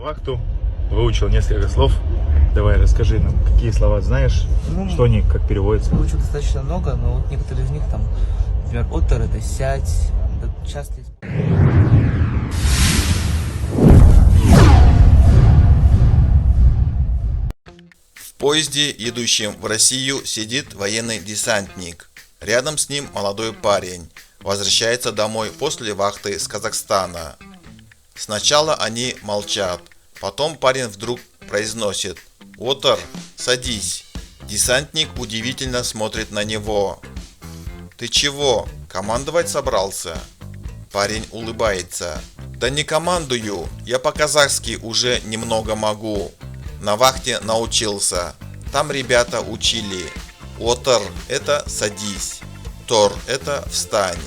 вахту, выучил несколько слов. Давай, расскажи нам, какие слова знаешь, что они, как переводятся. Выучил достаточно много, но вот некоторые из них там, например, «отор» — это «сядь», это часто В поезде, идущем в Россию, сидит военный десантник. Рядом с ним молодой парень. Возвращается домой после вахты с Казахстана. Сначала они молчат. Потом парень вдруг произносит: «Отор, садись». Десантник удивительно смотрит на него. «Ты чего, командовать собрался?» Парень улыбается. «Да не командую, я по-казахски уже немного могу. На вахте научился. Там ребята учили. Отор – это садись. Тор – это встань».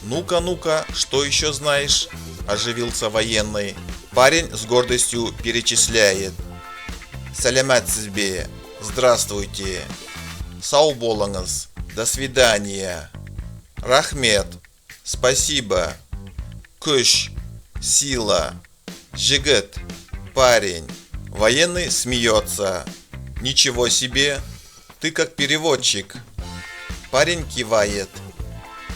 «Ну-ка, что еще знаешь?» – оживился военный. Парень с гордостью перечисляет. «Сәләмәтсізбе, здравствуйте. Сау болыңыз, до свидания. Рахмет, спасибо. Күш, сила. Жігіт, парень». Военный смеется. «Ничего себе, ты как переводчик». Парень кивает.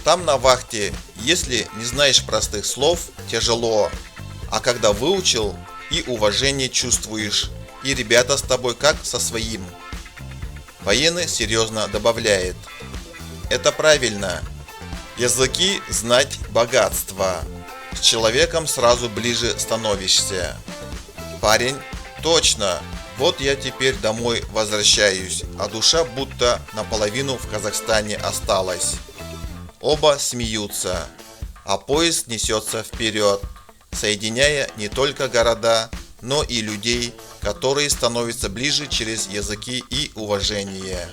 Там на вахте, если не знаешь простых слов, тяжело. А когда выучил, и уважение чувствуешь, и ребята с тобой как со своим. Военный серьезно добавляет. Это правильно. Языки знать богатство. С человеком сразу ближе становишься. Парень: точно, вот я теперь домой возвращаюсь, а душа будто наполовину в Казахстане осталась. Оба смеются, а поезд несется вперед, соединяя не только города, но и людей, которые становятся ближе через языки и уважение.